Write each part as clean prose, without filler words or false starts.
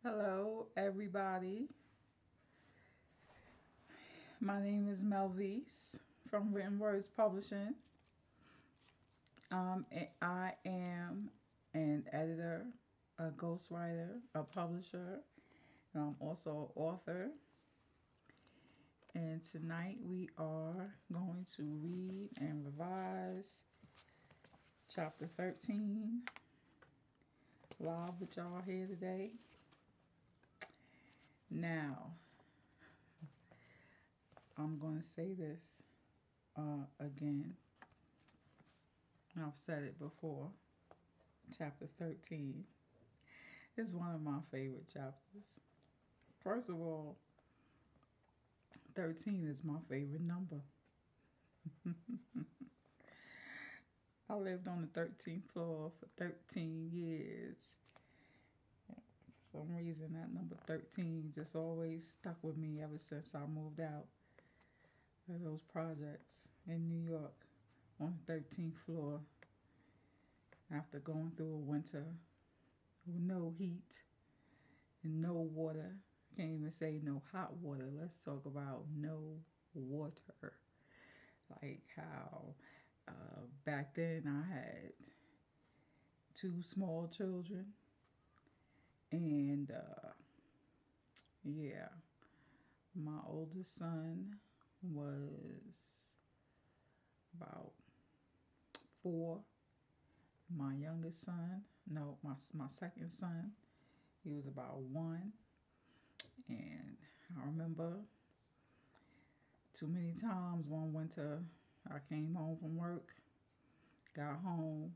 Hello, everybody. My name is Melvise from Written Words Publishing. I am an editor, a ghostwriter, a publisher, and I'm also an author. And tonight we are going to read and revise chapter 13 live with y'all here today. Now, I'm going to say this again. I've said it before. Chapter 13 is one of my favorite chapters. First of all, 13 is my favorite number. I lived on the 13th floor for 13 years. For some reason, that number 13 just always stuck with me ever since I moved out of those projects in New York on the 13th floor after going through a winter with no heat and no water. Can't even say no hot water. Let's talk about no water. Like how back then I had two small children, and yeah, my oldest son was about 4. My youngest son, no, my second son, he was about 1. And I remember too many times one winter I came home from work, got home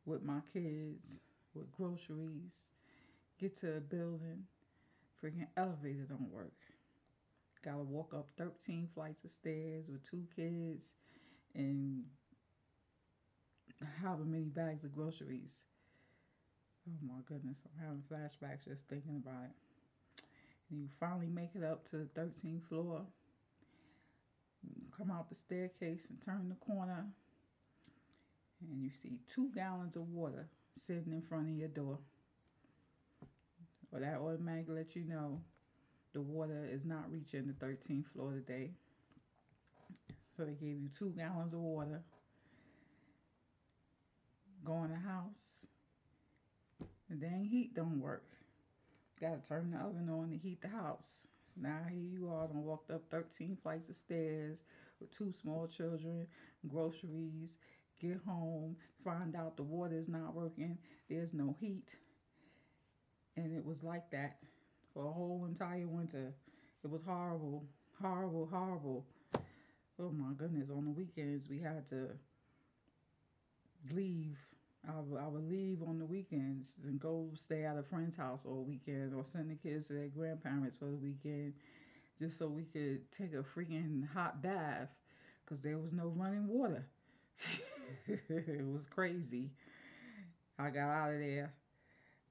with my kids, with groceries, get to the building, freaking elevator don't work. Gotta walk up 13 flights of stairs with 2 kids and however many bags of groceries. Oh my goodness, I'm having flashbacks just thinking about it. And you finally make it up to the 13th floor, come out the staircase and turn the corner, and you see 2 gallons of water sitting in front of your door. Well, that automatically lets you know the water is not reaching the 13th floor today. So they gave you 2 gallons of water. Go in the house, and dang heat don't work. Gotta turn the oven on to heat the house. So now here you are, done walked up 13 flights of stairs with 2 small children, groceries, get home, find out the water is not working, there's no heat. And it was like that for a whole entire winter. It was horrible, horrible, horrible. Oh my goodness, on the weekends we had to leave. I would leave on the weekends and go stay at a friend's house all weekend or send the kids to their grandparents for the weekend just so we could take a freaking hot bath because there was no running water. It was crazy. I got out of there.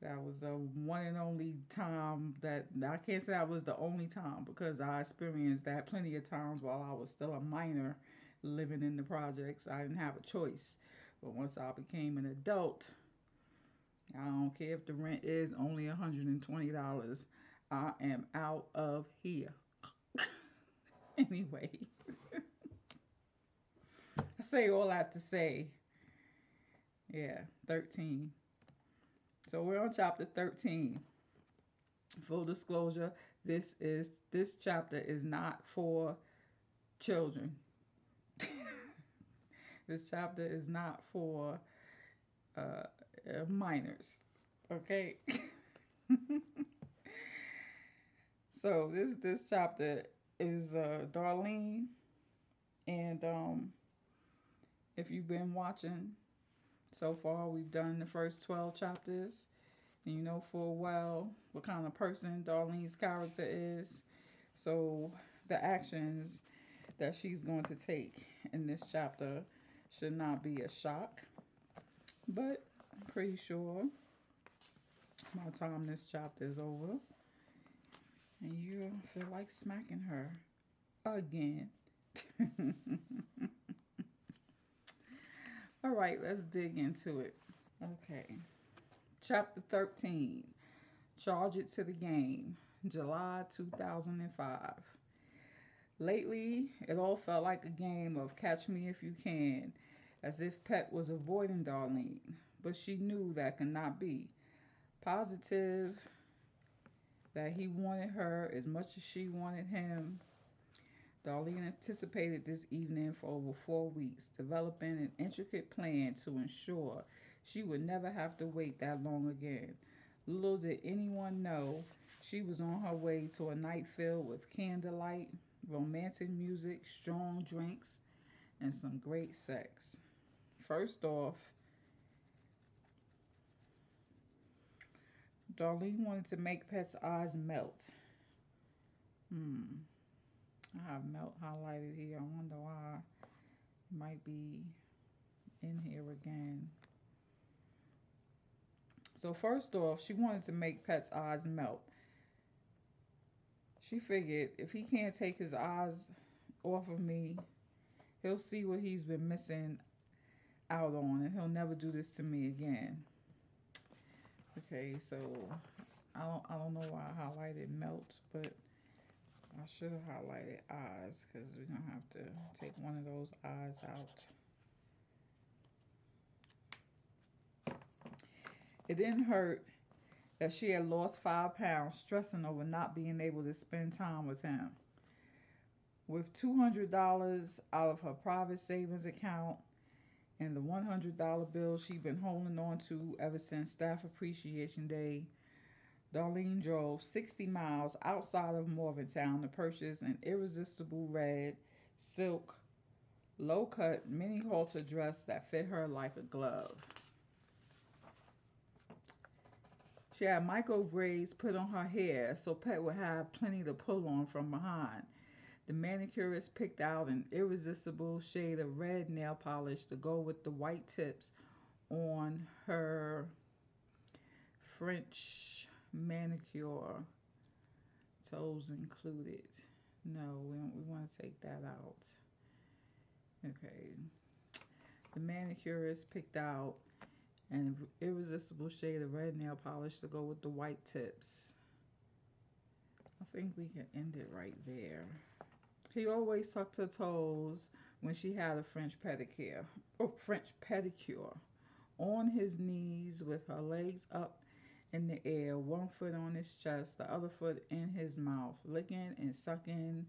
That was the one and only time that I can't say that was the only time because I experienced that plenty of times while I was still a minor living in the projects. I didn't have a choice. But once I became an adult, I don't care if the rent is only $120. I am out of here. Anyway, I say all that to say, yeah, 13. So we're on chapter 13. Full disclosure, this chapter is not for children. This chapter is not for minors. Okay. So this chapter is Darlene, and if you've been watching so far, we've done the first 12 chapters, and you know full well what kind of person Darlene's character is. So the actions that she's going to take in this chapter should not be a shock, but I'm pretty sure by the time this chapter is over, and you feel like smacking her again. All right, let's dig into it. Okay, chapter 13. Charge it to the game. July 2005. Lately, it all felt like a game of catch me if you can, as if Pet was avoiding Darlene. But she knew that could not be. Positive that he wanted her as much as she wanted him. Darlene anticipated this evening for over 4 weeks, developing an intricate plan to ensure she would never have to wait that long again. Little did anyone know she was on her way to a night filled with candlelight, romantic music, strong drinks, and some great sex. First off, Darlene wanted to make Pet's eyes melt. Hmm, I have melt highlighted here. I wonder why. It might be in here again. So first off, she wanted to make Pet's eyes melt. She figured if he can't take his eyes off of me, he'll see what he's been missing out on and he'll never do this to me again. Okay, so I don't know why I highlighted melt, but I should have highlighted eyes because we're gonna have to take one of those eyes out. It didn't hurt that she had lost 5 pounds stressing over not being able to spend time with him. With $200 out of her private savings account and the $100 bill she'd been holding on to ever since Staff Appreciation Day, Darlene drove 60 miles outside of Morgantown to purchase an irresistible red silk low cut mini halter dress that fit her like a glove. She had micro braids put on her hair so Pet would have plenty to pull on from behind. The manicurist picked out an irresistible shade of red nail polish to go with the white tips on her French manicure, toes included. No, we want to take that out. Okay. The manicurist picked out an irresistible shade of red nail polish to go with the white tips. I think we can end it right there. He always tucked her toes when she had a French pedicure, on his knees with her legs up in the air, one foot on his chest, the other foot in his mouth, licking and sucking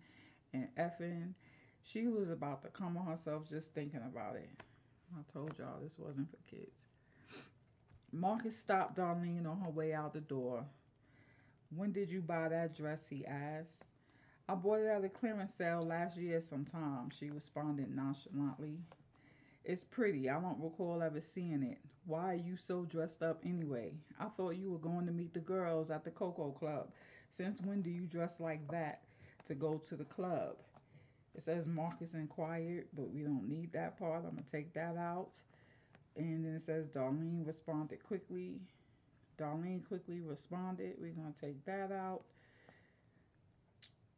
and effing. She was about to come on herself just thinking about it. I told y'all this wasn't for kids. Marcus stopped Darlene on her way out the door. "When did you buy that dress?" he asked. "I bought it at a clearance sale last year sometime," she responded nonchalantly. "It's pretty. I don't recall ever seeing it. Why are you so dressed up anyway? I thought you were going to meet the girls at the Cocoa Club. Since when do you dress like that to go to the club?" It says Marcus inquired, but we don't need that part. I'm going to take that out. And then it says Darlene responded quickly. Darlene quickly responded. We're going to take that out.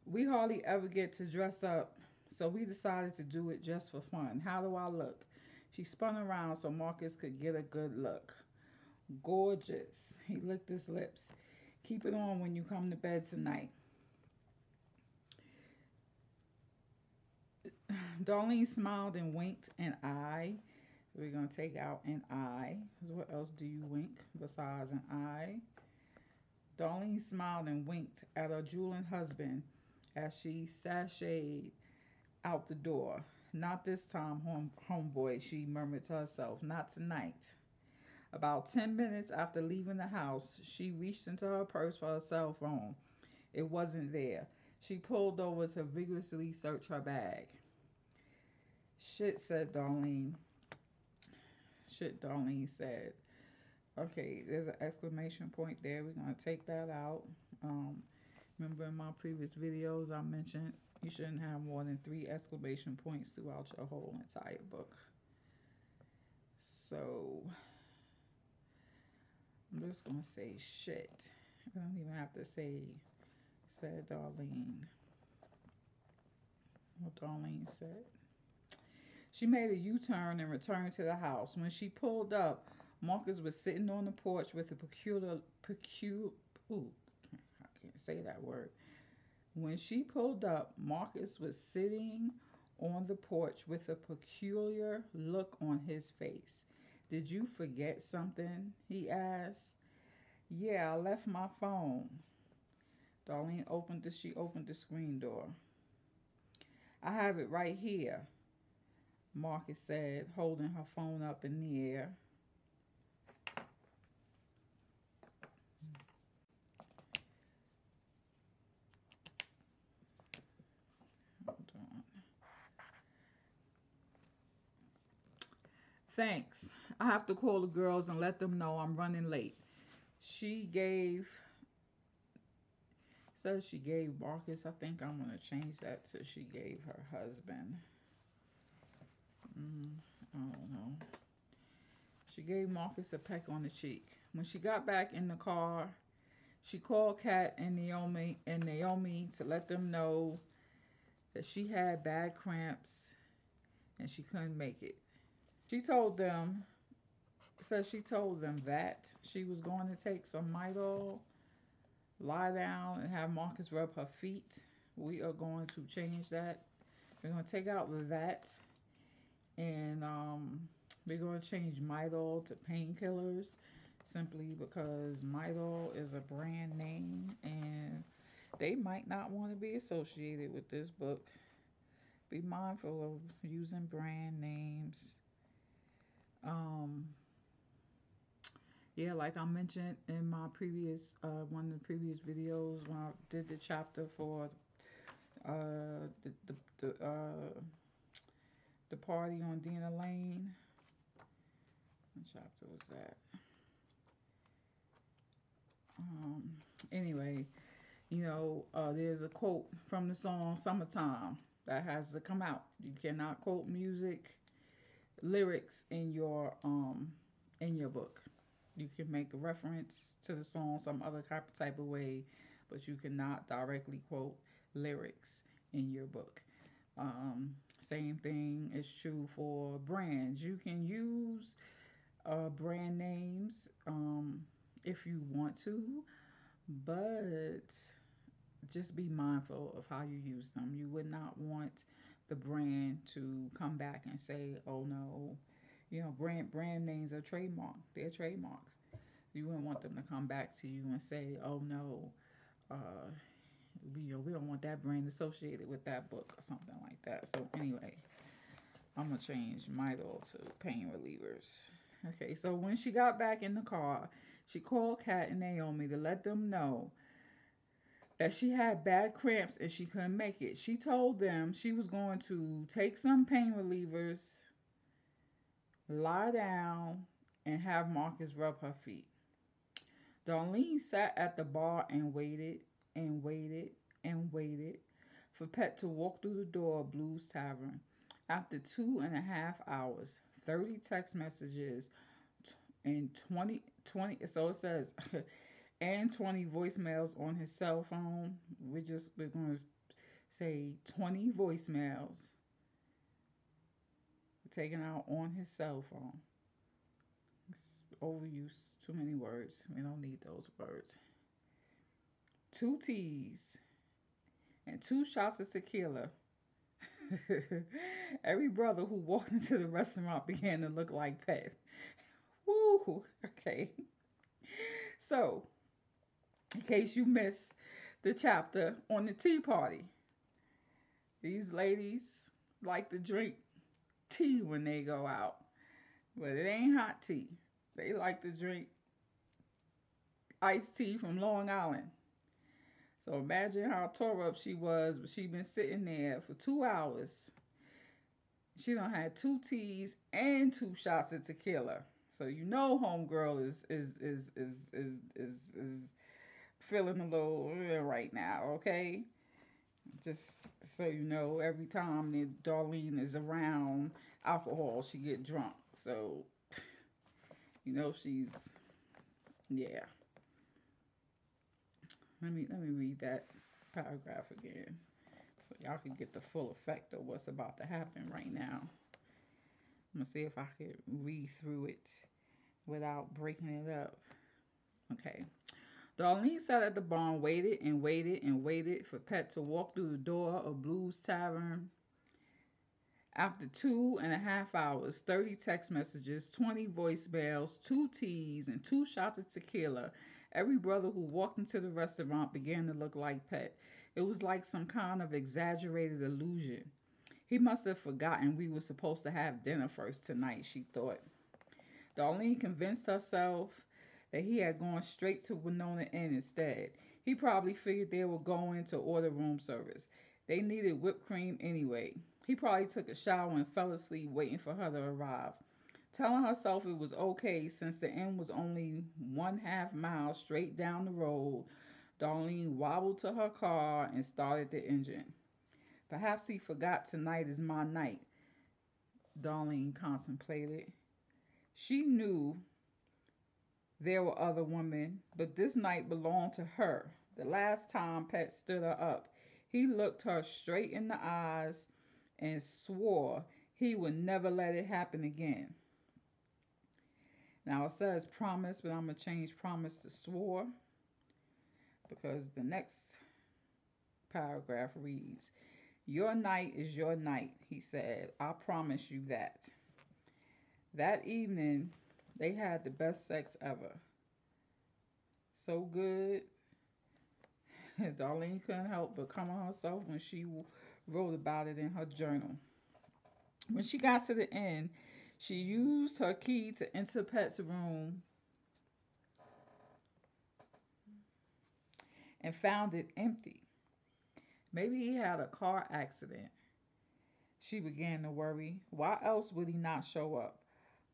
"We hardly ever get to dress up, so we decided to do it just for fun. How do I look?" She spun around so Marcus could get a good look. "Gorgeous." He licked his lips. "Keep it on when you come to bed tonight." Darlene smiled and winked an eye. So we're going to take out an eye. What else do you wink besides an eye? Darlene smiled and winked at her drooling husband as she sashayed out the door. "Not this time, homeboy," she murmured to herself. "Not tonight." About 10 minutes after leaving the house, she reached into her purse for her cell phone. It wasn't there. She pulled over to vigorously search her bag. "Shit," said Darlene. "Shit," Darlene said. Okay, there's an exclamation point there. We're going to take that out. Remember in my previous videos I mentioned you shouldn't have more than 3 exclamation points throughout your whole entire book. So I'm just going to say shit. I don't even have to say, said Darlene. What Darlene said. She made a U-turn and returned to the house. When she pulled up, Marcus was sitting on the porch with a Ooh, I can't say that word. When she pulled up, Marcus was sitting on the porch with a peculiar look on his face. Did you forget something? He asked. Yeah, I left my phone. She opened the screen door. I have it right here, Marcus said, holding her phone up in the air. Hold on. Thanks. I have to call the girls and let them know I'm running late. She gave Says she gave Marcus. I think I'm gonna change that to she gave her husband. Mm, I don't know. She gave Marcus a peck on the cheek. When she got back in the car, she called Kat and Naomi to let them know that she had bad cramps and she couldn't make it. She told them she told them that she was going to take some Midol, lie down, and have Marcus rub her feet. We are going to change that. We're going to take out the that, and we're going to change Midol to painkillers, simply because Midol is a brand name and they might not want to be associated with this book. Be mindful of using brand names. Um, yeah, like I mentioned in my previous one of the previous videos when I did the chapter for the party on Dina Lane. What chapter was that? Um, anyway, there's a quote from the song "Summertime" that has to come out. You cannot quote music lyrics in your book. You can make a reference to the song some other type of way, but you cannot directly quote lyrics in your book. Same thing is true for brands. You can use brand names if you want to, but just be mindful of how you use them. You would not want the brand to come back and say, "Oh no," brand names are trademark. They're trademarks. You wouldn't want them to come back to you and say, "Oh no, uh, we don't want that brand associated with that book," or something like that. So anyway, I'm gonna change Midol to pain relievers. Okay, so when she got back in the car, she called Kat and Naomi to let them know that she had bad cramps and she couldn't make it. She told them she was going to take some pain relievers, lie down, and have Marcus rub her feet. Darlene sat at the bar and waited and waited and waited for Pet to walk through the door of Blues Tavern. After 2.5 hours, 30 text messages, and 20, so it says, and 20 voicemails on his cell phone. We're going to say 20 voicemails taken out on his cell phone. It's overuse, too many words. We don't need those words. 2 teas and 2 shots of tequila. Every brother who walked into the restaurant began to look like Pet. Woo! Okay. So, in case you missed the chapter on the tea party, these ladies like to drink tea when they go out, but it ain't hot tea. They like to drink iced tea from Long Island. So imagine how tore up she was, but she been sitting there for 2 hours. She done had 2 teas and 2 shots of tequila. So homegirl is feeling a little right now, okay? Just so you know, every time that Darlene is around alcohol, she get drunk. So she's yeah. Let me read that paragraph again, so y'all can get the full effect of what's about to happen right now. I'm gonna see if I can read through it without breaking it up. Okay. Darlene sat at the barn, waited and waited and waited for Pet to walk through the door of Blue's Tavern. After 2.5 hours, 30 text messages, 20 voicemails, 2 teas, and 2 shots of tequila, every brother who walked into the restaurant began to look like Pet. It was like some kind of exaggerated illusion. He must have forgotten we were supposed to have dinner first tonight, she thought. Darlene convinced herself that he had gone straight to Winona Inn instead. He probably figured they were going to order room service. They needed whipped cream anyway. He probably took a shower and fell asleep waiting for her to arrive. Telling herself it was okay since the inn was only 1/2 mile straight down the road, Darlene wobbled to her car and started the engine. Perhaps he forgot tonight is my night, Darlene contemplated. She knew there were other women, but this night belonged to her. The last time Pet stood her up, he looked her straight in the eyes and swore he would never let it happen again. Now it says promise, but I'm going to change promise to swore because the next paragraph reads, "Your night is your night," he said. "I promise you that." That evening, they had the best sex ever. So good. Darlene couldn't help but come on herself when she wrote about it in her journal. When she got to the inn, she used her key to enter Pet's room and found it empty. Maybe he had a car accident. She began to worry. Why else would he not show up?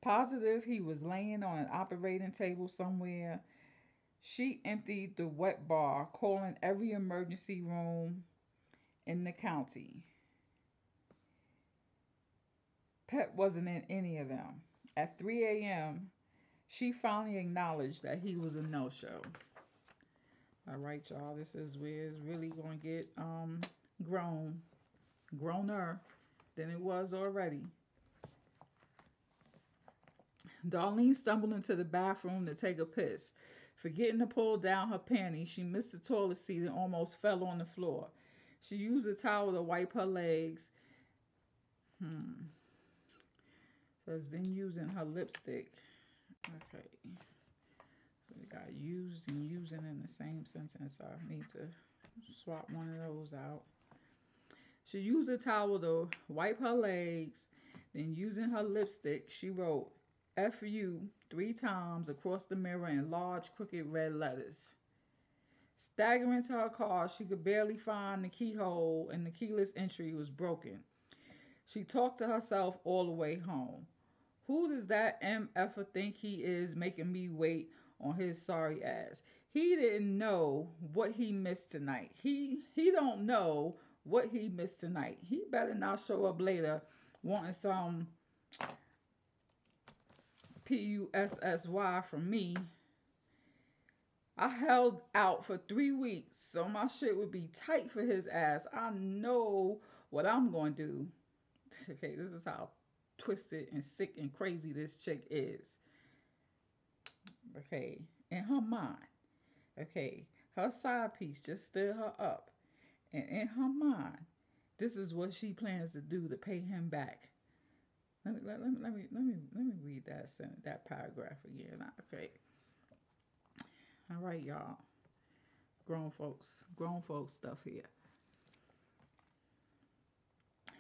Positive he was laying on an operating table somewhere. She emptied the wet bar, calling every emergency room in the county. Pet wasn't in any of them. At 3 a.m., she finally acknowledged that he was a no-show. All right, y'all, this is where it's really going to get growner than it was already. Darlene stumbled into the bathroom to take a piss. Forgetting to pull down her panties, she missed the toilet seat and almost fell on the floor. She used a towel to wipe her legs. Says then using her lipstick. Okay. So we got used and using in the same sentence. I need to swap one of those out. She used a towel to wipe her legs. Then using her lipstick, she wrote F you 3 times across the mirror in large crooked red letters. Staggering to her car, she could barely find the keyhole and the keyless entry was broken. She talked to herself all the way home. Who does that MFer think he is making me wait on his sorry ass? He didn't know what he missed tonight. He don't know what he missed tonight. He better not show up later wanting some PUSSY from me. I held out for 3 weeks so my shit would be tight for his ass. I know what I'm going to do. Okay, this is how twisted and sick and crazy this chick is. Okay, in her mind. Okay, her side piece just stood her up. And in her mind, this is what she plans to do to pay him back. Let me read that paragraph again. Okay. All right, y'all. Grown folks stuff here.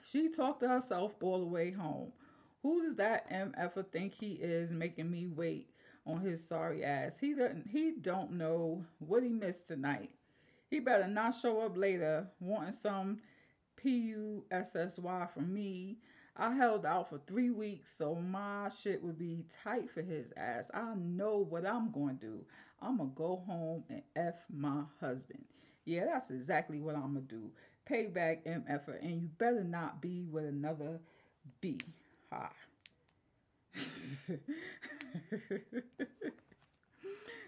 She talked to herself all the way home. Who does that MFer think he is making me wait on his sorry ass? He don't know what he missed tonight. He better not show up later wanting some PUSSY from me. I held out for 3 weeks so my shit would be tight for his ass. I know what I'm going to do. I'm going to go home and F my husband. Yeah, that's exactly what I'm going to do. Payback MFer, and you better not be with another B. Ha.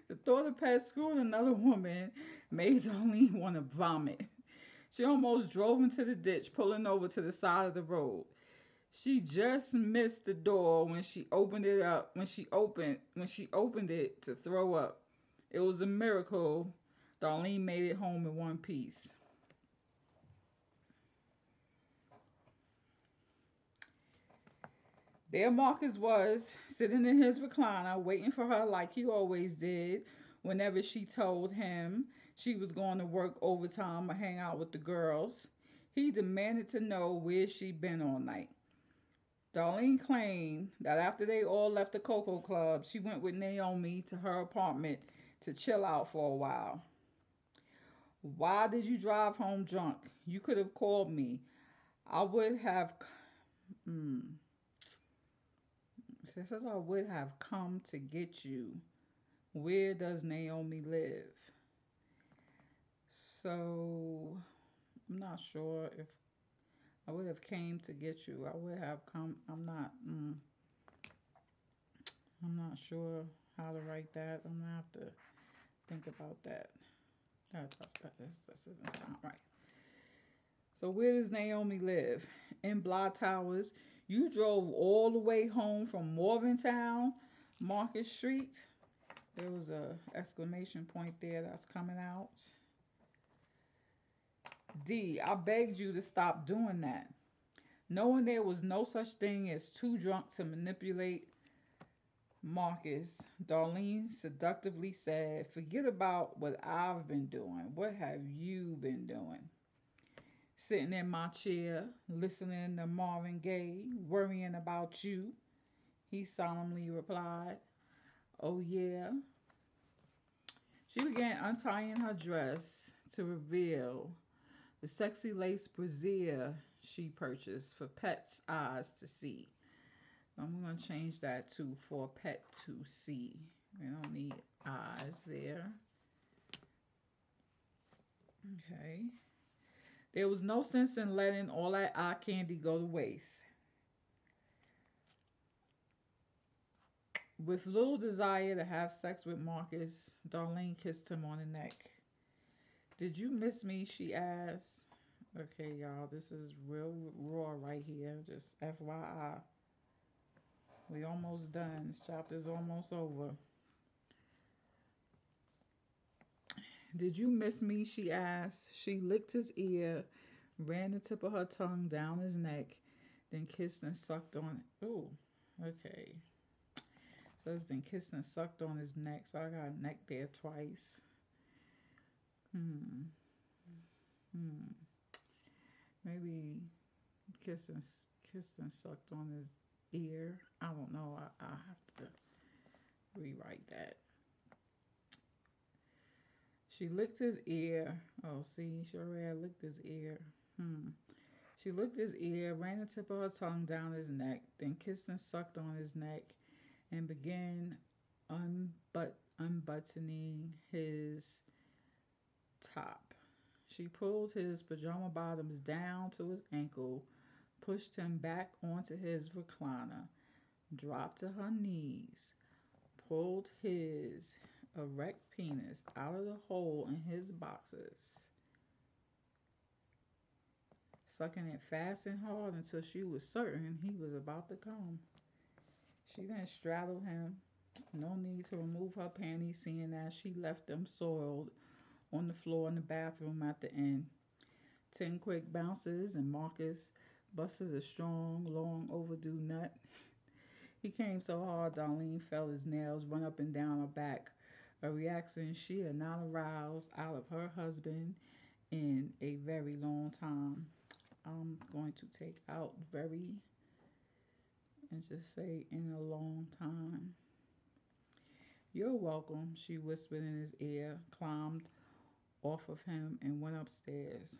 The thought of Pet screwing another woman made Darlene want to vomit. She almost drove into the ditch, pulling over to the side of the road. She just missed the door when she opened it to throw up. It was a miracle Darlene made it home in one piece. There Marcus was, sitting in his recliner, waiting for her like he always did whenever she told him she was going to work overtime or hang out with the girls. He demanded to know where she'd been all night. Darlene claimed that after they all left the Cocoa Club, she went with Naomi to her apartment to chill out for a while. Why did you drive home drunk? You could have called me. I would have. Mm, she says I would have come to get you. Where does Naomi live? So I'm not sure if I would have came to get you. I would have come. I'm not. I'm not sure how to write that. I'm gonna have to think about that. That doesn't sound right. So where does Naomi live? In Bly Towers. You drove all the way home from Morgantown, Market Street. There was a exclamation point there that's coming out. D. I begged you to stop doing that. Knowing there was no such thing as too drunk to manipulate Marcus, Darlene seductively said, forget about what I've been doing. What have you been doing? Sitting in my chair, listening to Marvin Gaye, worrying about you, he solemnly replied, oh yeah. She began untying her dress to reveal the sexy lace brassiere she purchased for Pet's eyes to see. I'm going to change that to for Pet to see. We don't need eyes there. Okay. There was no sense in letting all that eye candy go to waste. With little desire to have sex with Marcus, Darlene kissed him on the neck. Did you miss me? She asked. Okay, y'all, this is real raw right here. Just FYI. We almost done. This chapter's almost over. Did you miss me? She asked. She licked his ear, ran the tip of her tongue down his neck, then kissed and sucked on it. Ooh, okay. Says then kissed and sucked on his neck. So I got neck there twice. Hmm. Hmm. Maybe kissed and kissed and sucked on his ear. I don't know. I have to rewrite that. She licked his ear. Oh, see, she already licked his ear. Hmm. She licked his ear, ran the tip of her tongue down his neck, then kissed and sucked on his neck, and began unbuttoning his top. She pulled his pajama bottoms down to his ankle, pushed him back onto his recliner, dropped to her knees, pulled his erect penis out of the hole in his boxers, sucking it fast and hard until she was certain he was about to come. She then straddled him. No need to remove her panties, seeing as she left them soiled on the floor in the bathroom at the end. 10 quick bounces, and Marcus busted a strong, long overdue nut. He came so hard Darlene felt his nails run up and down her back, a reaction she had not aroused out of her husband in a very long time. I'm going to take out very and just say in a long time. You're welcome, she whispered in his ear, climbed off of him, and went upstairs.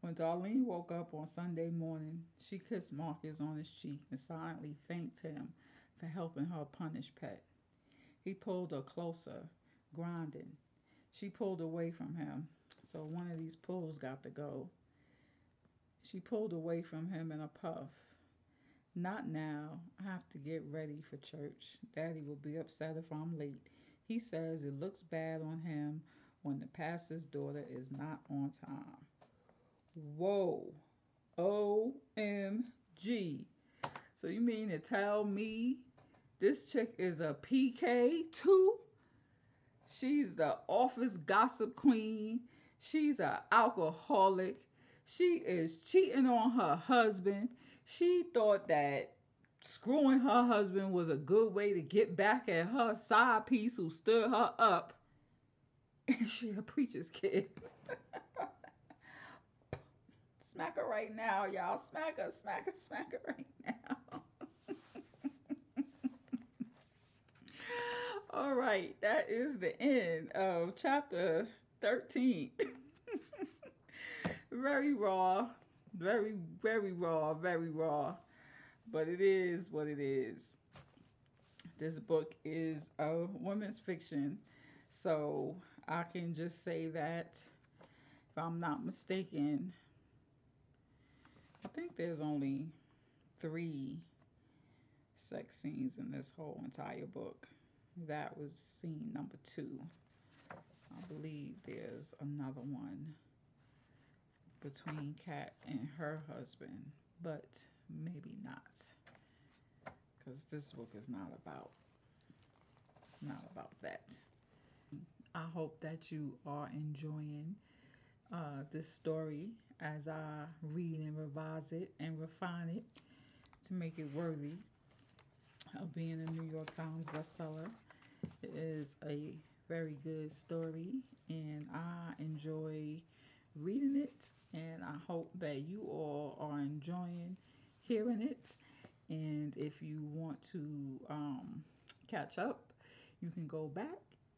When Darlene woke up on Sunday morning, she kissed Marcus on his cheek and silently thanked him for helping her punish Pet. He pulled her closer, grinding. She pulled away from him, so one of these pulls got to go. She pulled away from him in a puff. Not now. I have to get ready for church. Daddy will be upset if I'm late. He says it looks bad on him when the pastor's daughter is not on time. Whoa. OMG. So you mean to tell me This chick is a PK too. She's the office gossip queen. She's an alcoholic. She is cheating on her husband. She thought that screwing her husband was a good way to get back at her side piece who stood her up. And she a preacher's kid. Smack her right now, y'all. Smack her, smack her, smack her right now. All right, that is the end of chapter 13. Very raw, very raw, very raw. But it is what it is. This book is a women's fiction. So I can just say that, if I'm not mistaken, I think there's only 3 sex scenes in this whole entire book. That was scene number 2. I believe there's another one between Kat and her husband, but maybe not, because this book is not about, it's not about that. I hope that you are enjoying this story as I read and revise it and refine it to make it worthy of being a New York Times bestseller. It is a very good story, and I enjoy reading it, and I hope that you all are enjoying hearing it. And if you want to catch up, you can go back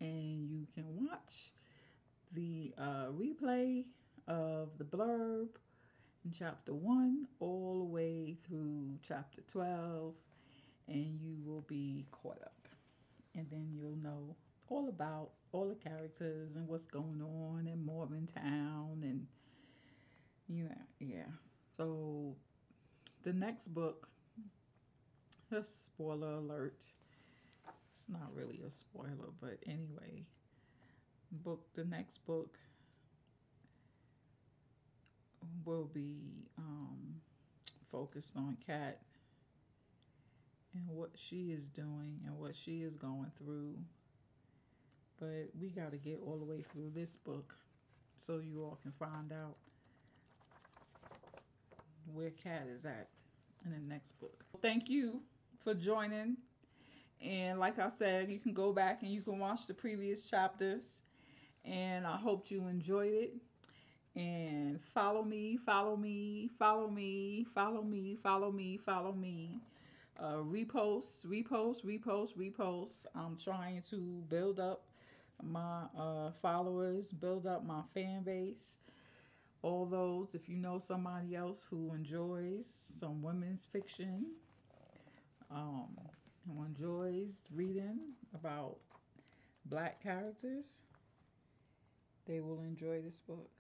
and you can watch the replay of the blurb in chapter 1 all the way through chapter 12, and you will be caught up. And then you'll know all about all the characters and what's going on in Morgantown, and yeah. So the next book, just spoiler alert. It's not really a spoiler, but anyway, the next book will be focused on Kat and what she is doing and what she is going through. But we got to get all the way through this book so you all can find out where Kat is at in the next book. Thank you for joining. And like I said, you can go back and you can watch the previous chapters. And I hope you enjoyed it. And follow me, follow me, follow me, follow me, follow me, follow me. Repost, repost, repost, repost. I'm trying to build up my followers, build up my fan base. All those, if you know somebody else who enjoys some women's fiction, um, who enjoys reading about black characters, they will enjoy this book.